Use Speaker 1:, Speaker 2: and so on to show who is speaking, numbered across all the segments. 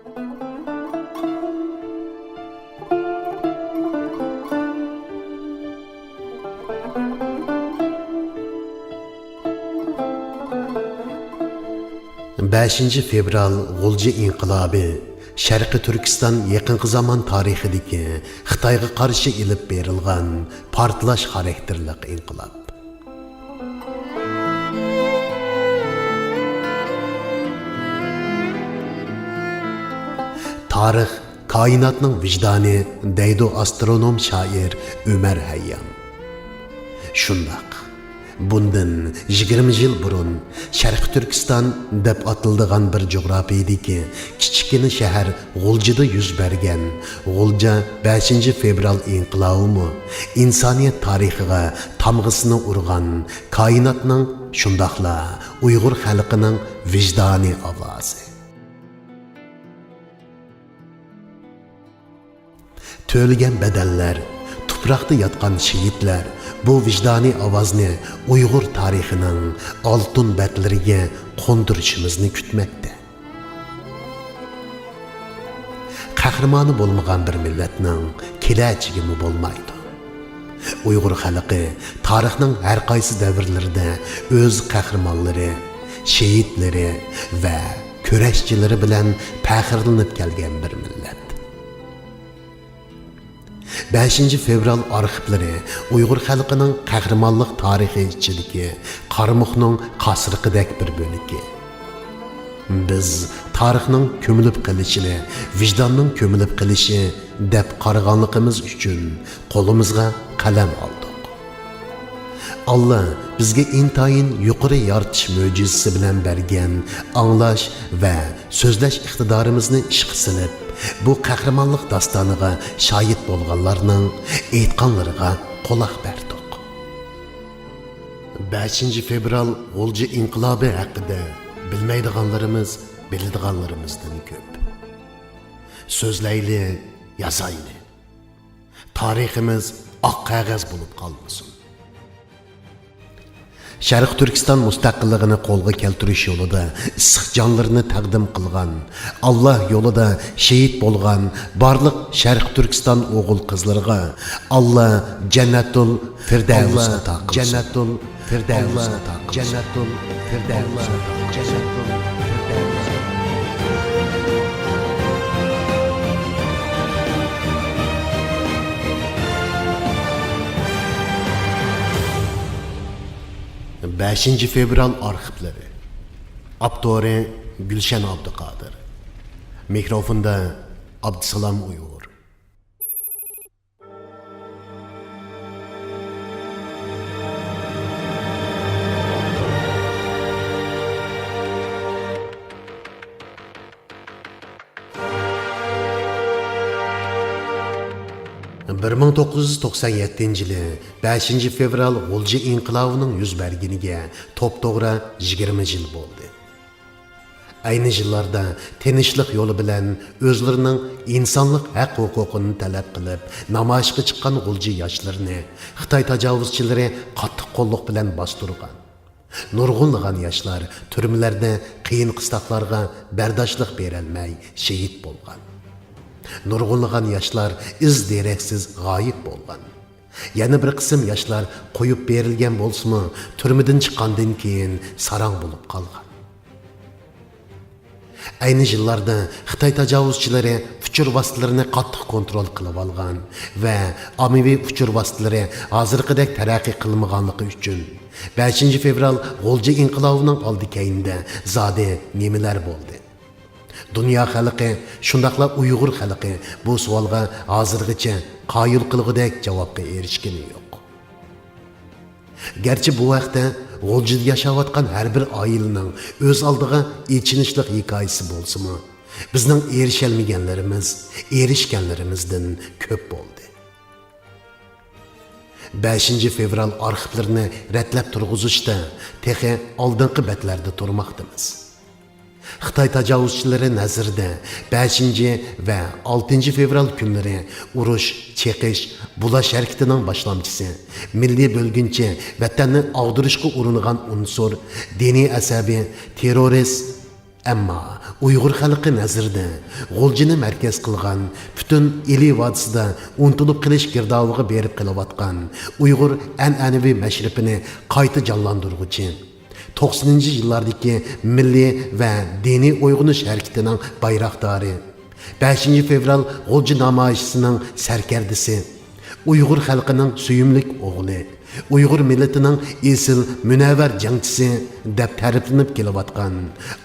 Speaker 1: Beshinchi fevral G'ulji inqilobi Sharqiy Turkiston yaqinqi zamon tarixidagi Xitoyga qarshi ilib berilgan portlash xarakterli inqilob. Tarix koinotning vijdoni deydi astronom shoir Umar Hayyam. Shundoq bundan 20 yil burun Sharqiy Turkiston deb atiladigan bir jo'grafiyadagi kichkina shahar G'uljida yuz bergan G'ulja 5 fevral inqilobi insoniyat tarixiga tamg'isini urgan koinotning shundoqla Uyg'ur xalqining vijdoniy ovozi. To'lgan bedellar, tuproqda yotgan shehidlar bu vijdoniy ovozni Uyg'ur tarixining oltin betlariga qo'ndirishimizni kutmoqda. Qahramoni bo'lmagan bir millatning kelajagi bo'lmaydi. Uyg'ur xalqi tarixning har qaysi davrlarida o'z qahramonlari, shehidlari va kurashchilari bilan faxrlanib kelgan bir millat. 5 fevral arxivlari Uyg'ur xalqining qahramonlik tarixi ichidagi qarmoqning qasriqidek bir bo'ligi. Biz tarixning ko'milib qilishini, vijdonning ko'milib qilishi deb qaraganligimiz uchun qo'limizga qalam oldik. Allah bizga intayin yuqori yaratish mo'jizasi bilan bergan anglash va so'zlash iqtidorimizni ishga solib, bu qahramonlik dastoniga shohid bo'lganlarning aytganlariga quloq berdik. 5 fevral G'ulji inqilobi haqida bilmaydiganlarimiz biladiganlarimizdan ko'p. So'zlayli, yozayli. Tariximiz oq qog'oz bo'lib qolmasin. Sharq Turkiston mustaqilligini qo'lga keltirish yo'lida issiq jonlarini taqdim qilgan, Allah yo'lida shehid bo'lgan barliq Sharq Turkiston o'g'il qizlariga Allah jannatul firdavsni taqdim. Jannatul firdavsni taqdim. Jannatul firdavsni taqdim. 5 fevral arxivlari. Abdori Gülşen Abdüqadir. Mikrofonda Abdüsalam Uygur. Bir 1997 yılı 5 fevral G'ulji inqilobining yuz berganiga to'p-to'g'ri 20 yil bo'ldi. Ayni yillarda tinchlik yo'li bilan o'zlarining insonlik haq-huquqini talab qilib, namoyishga chiqqan G'ulji yoshlarini Xitoy tajovuzchilari qattiq qo'lliq bilan bostirgan. Nurg'unlagan yoshlar turmalarda qiyin qistoqlarga bardoshlik berolmay shehid bo'lgan. Nurg'unlagan yoshlar iz deraksiz g'oyib bo'lgan. Yana bir qism yoshlar qo'yib berilgan bo'lsa-mu, turmadan chiqqandan keyin sarang bo'lib qolgan. Ayni yillarda Xitoy tajovuzchilari uchur vositalarini qattiq kontrol qilib olgan va ommaviy uchur vositalari hozirgidek taraqqiy qilmaganligi uchun 5 fevral G'ulji inqilobining oldi-keyinda zodi nimalar bo'ldi? Dünya xalqi, shundaqla Uyg'ur xalqi bu savolga hozirgacha qoyil qilgudek javobga erishgani yo'q. Gerçi bu vaqtda G'uljida yashayotgan har bir oilaning o'z oldiga echinishlik hikoyasi bo'lsa-mu, bizning erishalmaganlarimiz, erishganlarimizdan ko'p bo'ldi. 5 fevral arxivlarini ratlab turg'izishda texi oldingi betlarda turmoqdamiz. Xitoy tajovuzchilari nazarida 5 va 6 fevral kunlari urush, cheqish, bulash harakatining boshlamchisi, milliy bo'lguncha vatanni og'dirishga uringan unsur, diniy asabiy, terrorist, Ammo Uyg'ur xalqi nazarida G'oljini markaz qilgan, butun Ili vodisida unutilib qilish girdoviga berib qilayotgan Uyg'ur an'anaviy mashrifini qayta jonlantiruvchi 90-yillardagi milliy va diniy uyg'unish harakatining bayroqdori, 5 fevral G'olji namoyishining sarkardisi, Uyg'ur xalqining suyumlik o'g'li, Uyg'ur millatining esil munavvar jangchisi deb ta'riflanib kelayotgan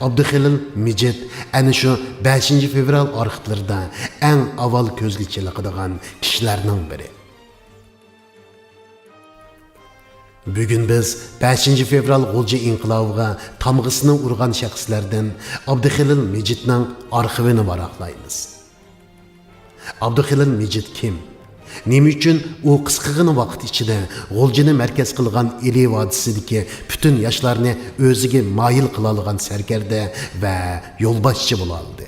Speaker 1: Abduxelil Mijit ana shu 5 fevral arxivlarida eng avval ko'zga chiliqadigan kishilarning biri. Bugun biz 5 fevral G'olji inqilobiga tamg'isini urgan shaxslardan Abduxelil Mijitning arxivini varaqlaymiz. Abduxelil Mijit kim? Nima uchun u qisqagina vaqt ichida G'oljini markaz qilgan Ili vodisidagi butun yoshlarni o'ziga moyil qila olgan sarkarda va yo'lboshchi bo'la oldi?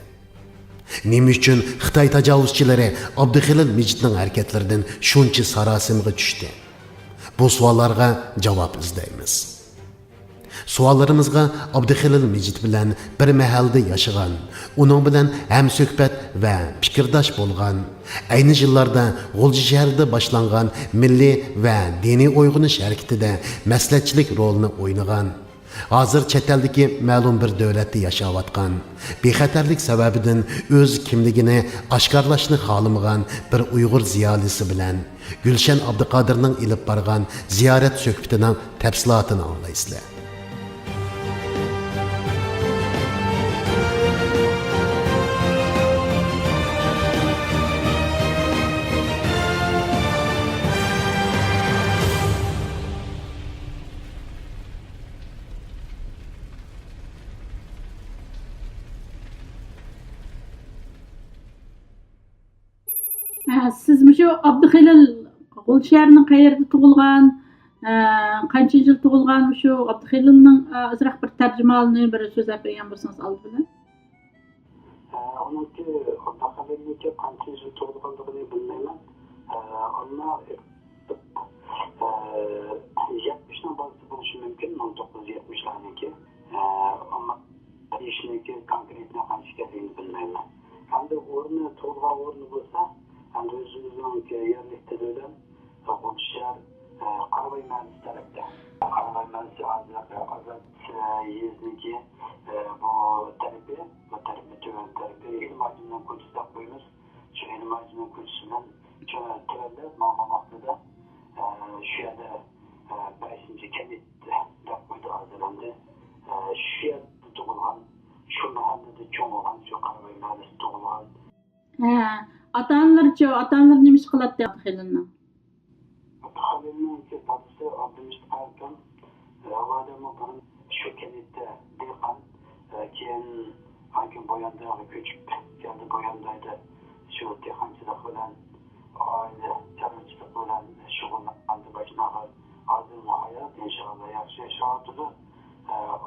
Speaker 1: Nima uchun Xitoy tajovuzchilari Abduxelil Mijitning harakatlaridan shuncha sarosimga tushdi? Bu savollarga javob izlaymiz. Savollarimizga Abduxelil Mijit bilan bir mahalda yashagan, uning bilan ham suhbat va fikrdosh bo'lgan, ayni yillarda G'olji shahrida boshlangan milliy va diniy uyg'unish harakatida maslahatchilik rolini o'ynagan, hozir chet eldagi ma'lum bir davlatda yashayotgan, bexatarlik sababidan o'z kimligini oshkorlashni xohlamagan bir Uyg'ur ziyolisi bilan Gulshan Abduqodirning ilib borgan ziyorat suhbatining tafsilotini anglaysizlar.
Speaker 2: Siz şu Abduxelil G'olji shahrining qayerda tug'ilgan, qancha yil tug'ilgan, shu Abduxelilning azroq bir tarjimonini bir so'zlab bergan bo'lsangiz oldi bilan.
Speaker 3: Onunki Abduxelilniki qancha yil tug'ilganligini bilmayman. Ammo 70ning boshida bo'lishi mumkin, 1970larniki. Ammo ishniki konkretni qancha ekanligini bilmayman. Hamda o'rni tug'ilgan o'rni bo'lsa, hamda o'zimizning yerlik tilidan G'olji shahar Qarabay mahallasi tarafda. Qarabay mahallasi Azat yezniki bu tarafi tuvan tarafi ilmajimdan ko'chasida qo'yamiz. Shu ilmajimdan ko'chasidan tuvanda ma'lum vaqtida shu yerda 5-kanit deb qo'ydi hozirlandi. Shu yerda tug'ilgan, shu mahallada cho'ng bo'lgan, shu Qarabay mahallasi tug'ilgan.
Speaker 2: Ata-onalar nima ish qiladi Abduxelilni?
Speaker 3: Abduxelilning otasi Abdumijid Qarkan avvalama shu kanitda dehqon, keyin hakim Boyandaga ko'chib keldi. Boyandayda shu dehqonchilik bilan oila chorvachilik bilan shug'ullandi. Hozir hayot inshaalloh yaxshi yashayapti.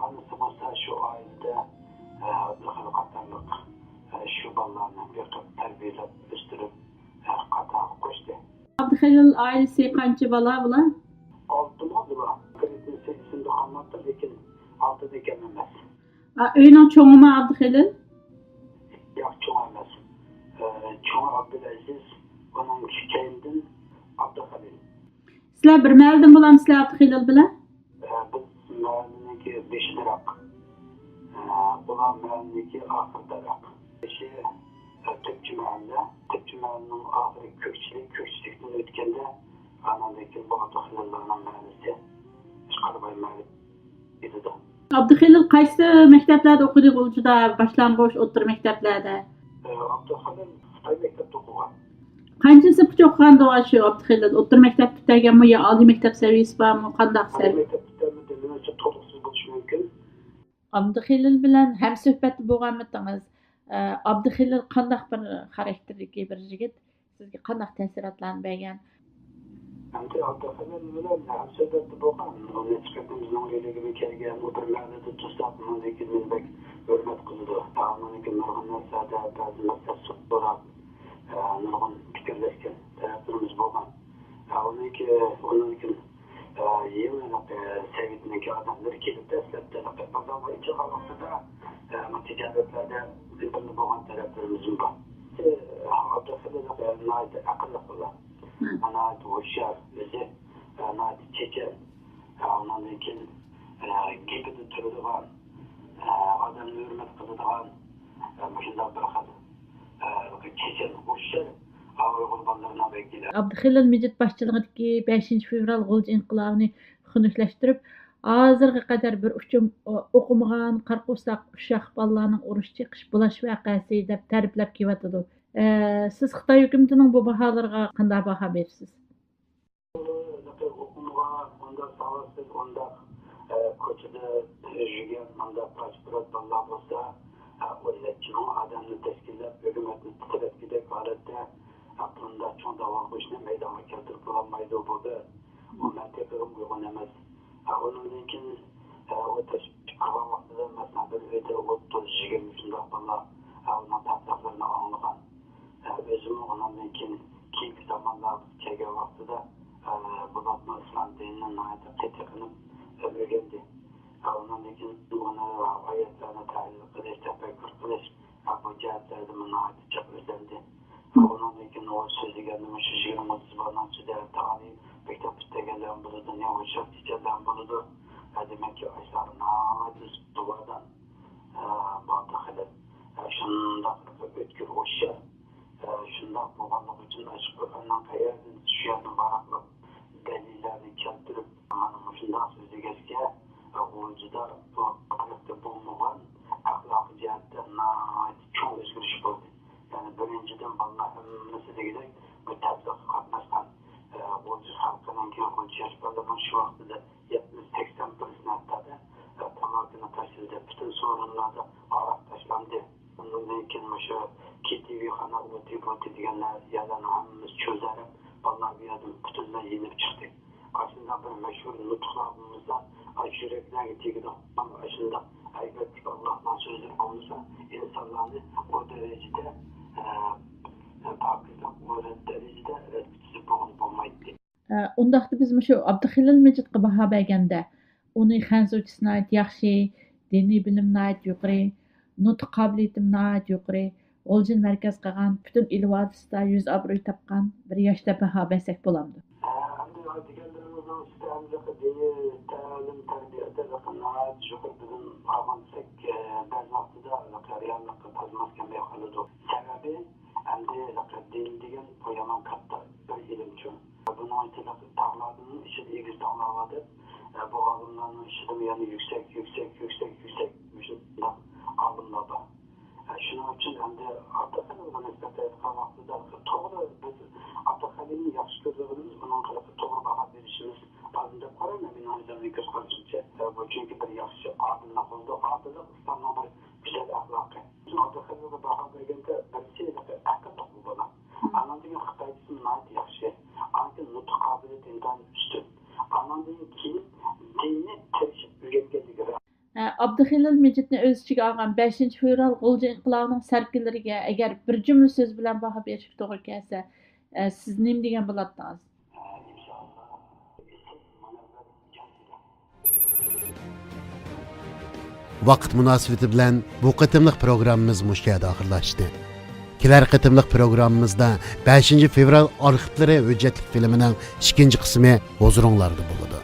Speaker 3: Onasi bo'lsa shu oilada Abduxelil qatorliq shu bolalarni bir qilib tarbiyalab o'stirib qatorga qo'shdi.
Speaker 2: Abduxelil oilasi qancha bola bular?
Speaker 3: 6 bola. Konkretni isimda qolmadi, lekin 6 ekan emas.
Speaker 2: Uyning cho'ngimi Abduxelil?
Speaker 3: Yo'q, cho'ng emas. Cho'ng Abdulaziz, uning keyindan Abduxelil.
Speaker 2: Sizlar bir mahaldan bo'lamsizlar Abduxelil bilan?
Speaker 3: Biz mahallaniki 5-daroq. Bular mahallaniki oxirdaroq. Tepçi mahallenin ahiri kökçülükten ötkende anadaki bu Abduxelil'lerin mahallesi Qarabay mahallesi idi.
Speaker 2: Abduxelil qaysi maktablarda o'qidi G'oljida? Boshlang'ich, o'rta maktablarda?
Speaker 3: Abduxelil Xitoy maktabida o'qigan.
Speaker 2: Qancha sinfgacha o'qigandi shu Abduxelil? O'rta maktab bitirganmi yo oliy maktab saviyasi bormi? Qanday
Speaker 3: oliy maktab bitirmadi, to'liqsiz bo'lishi mumkin.
Speaker 2: Abduxelil bilan ham suhbatda bo'lganmidingiz? Abduxelil qanday bir xarakterdagi bir yigit, sizga qanday ta'sirotlarni bergan?
Speaker 3: Endi Abduxelil bilan ham suhbatda bo'lgan. Nisbatimizning religiyasiga kelgan o'tirlarda to'satdan lekin menbek hurmat qildi. Ta'miniki nurg'un narsada ba'zi maqsad so'rab, nurg'un fikrlashgan taraflarimiz bo'lgan. Uniki yevropa sevitniki odamlar kelib dastlabda pazarga chiqqan vaqtida ticaretlerde birbirine boğan taraflarımızın var. Abdülhamid nayet akıllı kılar. Nayet hoşyar, bizi nayet çeker. Ondan için gibi de türlü var. Adamı hürmet kılıdığan başında bırakır. Çeker, hoşyar. Ağır kurbanlarına bekliyor.
Speaker 2: Abdülhalil Mecid başçılığındaki 5 fevral G'ulji inqilabını xunuklaştırıp, hazırga kadar bir uçum okumagan, qarqusaq uşaq balalarning uruş chiqish bulash vaqasi deb ta'riflab kelyapti. Siz Xitoy hukumatining bu baholarga qanday baho berasiz?
Speaker 3: Okumaga, onda savaşsız, onda koçuda yürüyen, onda pasport balalar olsa, milletçinin adamını teşkillep, hükümetini titrep gidip halette aklında çoğun dava kuşuna meydana keltirip olamaydı o burada. Onlar tekrar uygun emez. Onun için o teşkil kıva vaxtıda mesela bir öte 30-20 şundak bala onun tatlaklarını anlayan. Özümü onun için keyifli zamanlar çeken vaxtıda bulatma İslam dininin ayeti tetikini öğrendi. Onun için onu ayetlerine tahlil kılıç, tefekkür kılıç, bu cihetlerden ayeti çok özendi. Onun için o sözü kendime şu 20-30 bana süder tali mektepte gelen buludu, ne uçak çiçekten buludu. Demek ki aşağına düz duvardan Abdülhamid şundan ötkür hoşya, şundan babanlık için açık Kur'an'dan kayardın, şu yandan varaklı delillerini keltirip şundan sözü geçke G'ulji'da bu ayakta bulunmayan ahlakı cihetten çok özgürlük oldu. Yani birinciden vallahi hemmesi de giderek bu tablası katlaşkan G'ulji halkının ki G'ulji yaşlarının şu vaxtıda 70-80% hatta tamamını taşıdı. Bütün sorunlarda arak taşlandı. Bunun için şu KTV, Xana, OTV diyenler yerden hemmimiz çözerek vallahi bir adım bütünle yenip çıktı. Aslında bir meşhur nutuklarımızda yürekler gittiğinde aslında elbette Allah'tan sözleri olursa insanlarını o derecede takipten o derecede etkisi bulmaydı.
Speaker 2: Ondaqda biz şu Abdülhalil Mecidga baho berganda, uni xanzuvchisi nayt yaxshi, diniy bilim nayt yuqori, nutq qobiliyatim nayt yuqori, G'ulji markaz qilgan, butun il vodisida yuz obro'y topgan bir yoshda baho bersak bo'lamdi.
Speaker 3: Endi aytganlarimizdan istamizda dini ta'lim tarbiyada qanot shukur bilan qolgansak ba'zi vaqtida reallikqa qazmaskan qoladi. Sababi endi din degan qo'yaman katta bir ilmchi. Buni aytib tağlarının işi egiz tağlardı. Bu alımların işi yani yüksek şunda alımlar var. Şunun için endi Abdülhamid'e nisbeten vaqtida to'g'ri biz Abdülhamid'ni yaxshi ko'rganimiz, bunun qilib to'g'ri baho berishimiz bazıda qo'ymayman o'zimni ko'z qarashimcha. Bu chunki bir yaxshi odillik bo'ldi, odillik İslamning bir güzel axloqi. Abdülhamid'e baho berganda bir aql bo'ladi. Anandagi Xitoychisi nayt yaxshi, anki nutq qobiliyatidan ustun. Anandan keyin dinni tirishib o'rgatganligi.
Speaker 2: Abdülhalil Mecidni o'z ichiga olgan 5 fevral G'ulji inqilobining sarkillariga agar bir jumla so'z bilan baho berishga to'g'ri kelsa, siz nima degan bo'lardingiz?
Speaker 1: Vaqt munosabati bilan bu qitimliq programmamiz mushga oxirlashdi. Kelar qitimliq programmamizda 5 fevral arxivlari hujjatlik filmining 2-qismi huzuringlarda bo'ladi.